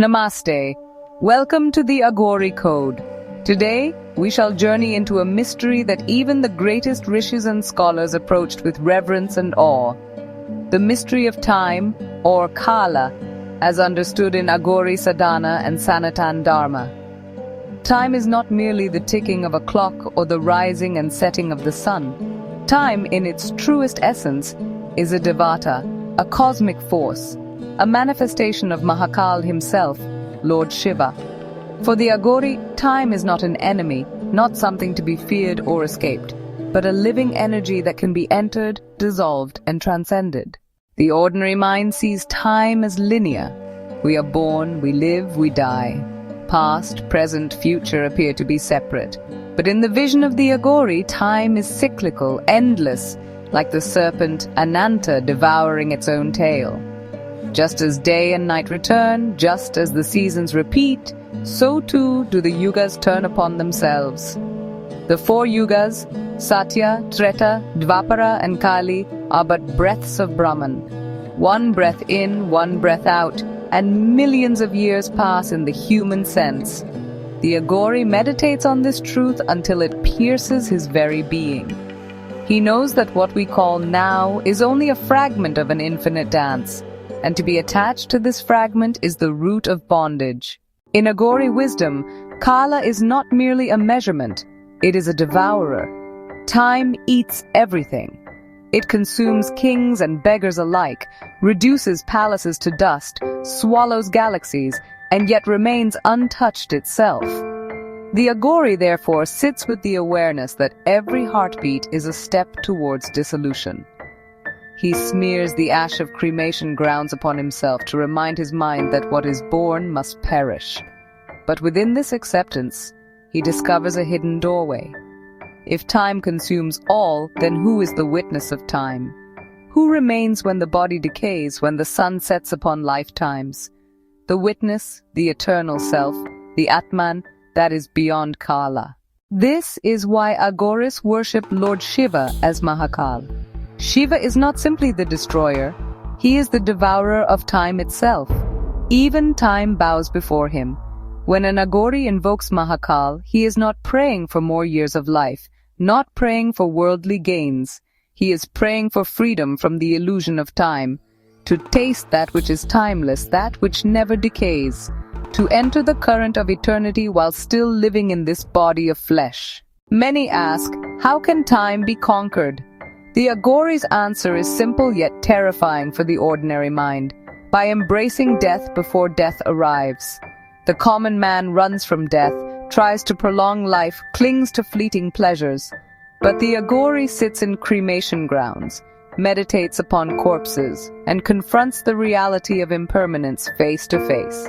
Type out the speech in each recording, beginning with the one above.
Namaste. Welcome to the Aghori Code. Today, we shall journey into a mystery that even the greatest rishis and scholars approached with reverence and awe. The mystery of time, or Kala, as understood in Aghori Sadhana and Sanatan Dharma. Time is not merely the ticking of a clock or the rising and setting of the sun. Time, in its truest essence, is a devata, a cosmic force, a manifestation of Mahakal himself, Lord Shiva. For the Aghori, time is not an enemy, not something to be feared or escaped, but a living energy that can be entered, dissolved, and transcended. The ordinary mind sees time as linear. We are born, we live, we die. Past, present, future appear to be separate. But in the vision of the Aghori, time is cyclical, endless, like the serpent Ananta devouring its own tail. Just as day and night return, just as the seasons repeat, so too do the yugas turn upon themselves. The four yugas, Satya, Treta, Dvapara, and Kali, are but breaths of Brahman. One breath in, one breath out, and millions of years pass in the human sense. The Aghori meditates on this truth until it pierces his very being. He knows that what we call now is only a fragment of an infinite dance, and to be attached to this fragment is the root of bondage. In Aghori wisdom, Kala is not merely a measurement, it is a devourer. Time eats everything. It consumes kings and beggars alike, reduces palaces to dust, swallows galaxies, and yet remains untouched itself. The Aghori, therefore, sits with the awareness that every heartbeat is a step towards dissolution. He smears the ash of cremation grounds upon himself to remind his mind that what is born must perish. But within this acceptance, he discovers a hidden doorway. If time consumes all, then who is the witness of time? Who remains when the body decays, when the sun sets upon lifetimes? The witness, the eternal self, the Atman, that is beyond Kala. This is why Aghoris worship Lord Shiva as Mahakal. Shiva is not simply the destroyer, he is the devourer of time itself. Even time bows before him. When an Aghori invokes Mahakal, he is not praying for more years of life, not praying for worldly gains. He is praying for freedom from the illusion of time, to taste that which is timeless, that which never decays, to enter the current of eternity while still living in this body of flesh. Many ask, how can time be conquered? The Aghori's answer is simple yet terrifying for the ordinary mind: by embracing death before death arrives. The common man runs from death, tries to prolong life, clings to fleeting pleasures. But the Aghori sits in cremation grounds, meditates upon corpses, and confronts the reality of impermanence face to face.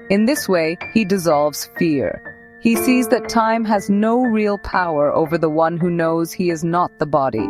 In this way, he dissolves fear. He sees that time has no real power over the one who knows he is not the body.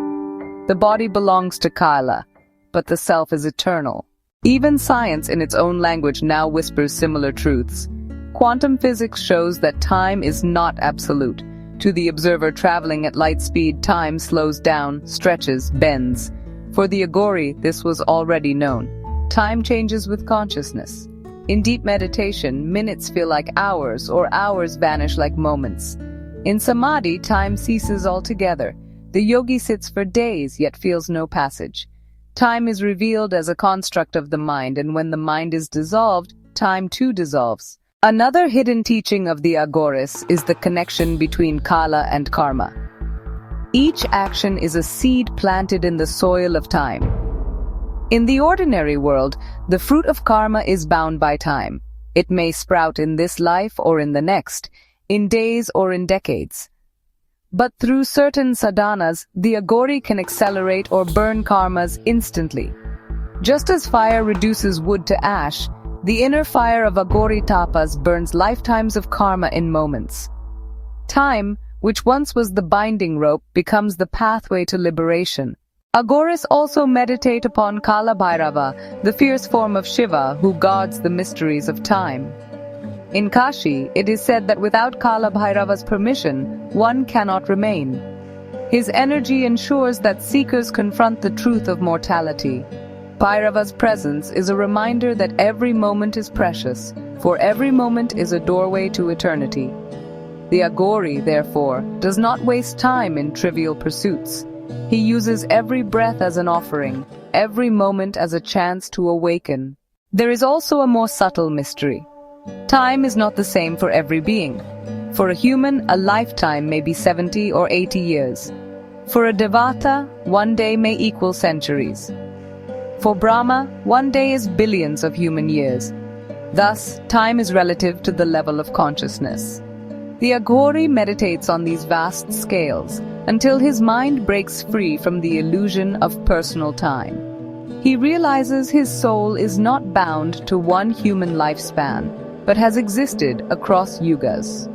The body belongs to Kala, but the self is eternal. Even science in its own language now whispers similar truths. Quantum physics shows that time is not absolute. To the observer traveling at light speed, time slows down, stretches, bends. For the Aghori, this was already known. Time changes with consciousness. In deep meditation, minutes feel like hours, or hours vanish like moments. In samadhi, time ceases altogether. The yogi sits for days, yet feels no passage. Time is revealed as a construct of the mind, and when the mind is dissolved, time too dissolves. Another hidden teaching of the Aghoris is the connection between Kala and karma. Each action is a seed planted in the soil of time. In the ordinary world, the fruit of karma is bound by time. It may sprout in this life or in the next, in days or in decades. But through certain sadhanas, the Aghori can accelerate or burn karmas instantly. Just as fire reduces wood to ash, the inner fire of Aghori tapas burns lifetimes of karma in moments. Time, which once was the binding rope, becomes the pathway to liberation. Aghoris also meditate upon Kala Bhairava, the fierce form of Shiva who guards the mysteries of time. In Kashi, it is said that without Kala Bhairava's permission, one cannot remain. His energy ensures that seekers confront the truth of mortality. Bhairava's presence is a reminder that every moment is precious, for every moment is a doorway to eternity. The Aghori, therefore, does not waste time in trivial pursuits. He uses every breath as an offering, every moment as a chance to awaken. There is also a more subtle mystery. Time is not the same for every being. For a human, a lifetime may be 70 or 80 years. For a Devata, one day may equal centuries. For Brahma, one day is billions of human years. Thus, time is relative to the level of consciousness. The Aghori meditates on these vast scales until his mind breaks free from the illusion of personal time. He realizes his soul is not bound to one human lifespan, but has existed across yugas.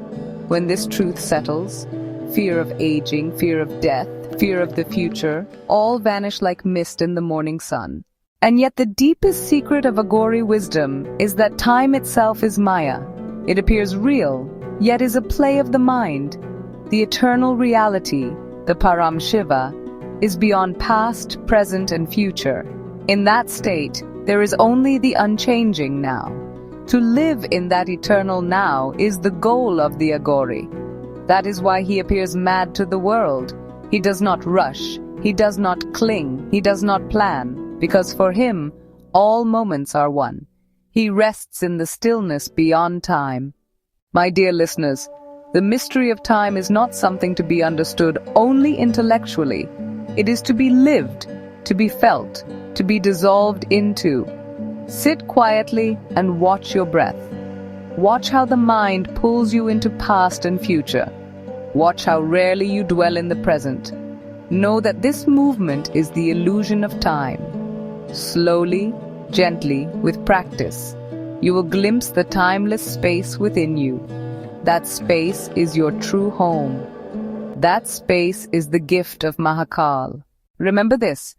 When this truth settles, fear of aging, fear of death, fear of the future, all vanish like mist in the morning sun. And yet the deepest secret of Aghori wisdom is that time itself is Maya. It appears real, yet is a play of the mind. The eternal reality, the Param Shiva, is beyond past, present, and future. In that state, there is only the unchanging now. To live in that eternal now is the goal of the Aghori. That is why he appears mad to the world. He does not rush, he does not cling, he does not plan, because for him, all moments are one. He rests in the stillness beyond time. My dear listeners, the mystery of time is not something to be understood only intellectually. It is to be lived, to be felt, to be dissolved into. Sit quietly and watch your breath. Watch how the mind pulls you into past and future. Watch how rarely you dwell in the present. Know that this movement is the illusion of time. Slowly, gently, with practice, you will glimpse the timeless space within you. That space is your true home. That space is the gift of Mahakal. Remember this.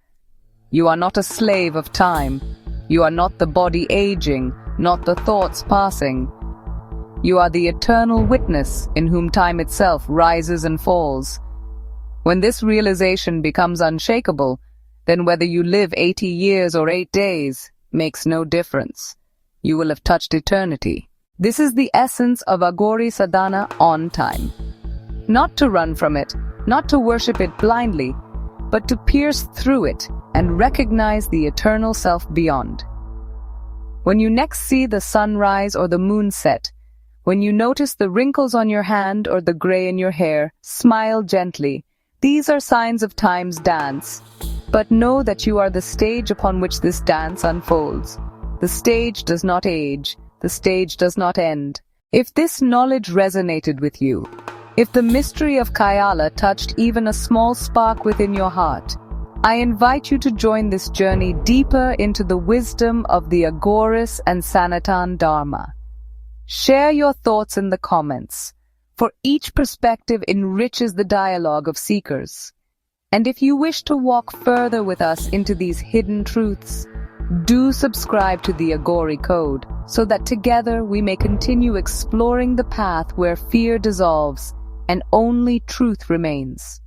You are not a slave of time. You are not the body aging, not the thoughts passing. You are the eternal witness in whom time itself rises and falls. When this realization becomes unshakable, then whether you live 80 years or 8 days makes no difference. You will have touched eternity. This is the essence of Aghori sadhana on time. Not to run from it, not to worship it blindly, but to pierce through it and recognize the eternal self beyond. When you next see the sun rise or the moon set, when you notice the wrinkles on your hand or the gray in your hair, smile gently. These are signs of time's dance. But know that you are the stage upon which this dance unfolds. The stage does not age. The stage does not end. If this knowledge resonated with you, if the mystery of Kayala touched even a small spark within your heart, I invite you to join this journey deeper into the wisdom of the Aghoris and Sanatan Dharma. Share your thoughts in the comments, for each perspective enriches the dialogue of seekers. And if you wish to walk further with us into these hidden truths, do subscribe to the Aghori Code so that together we may continue exploring the path where fear dissolves and only truth remains.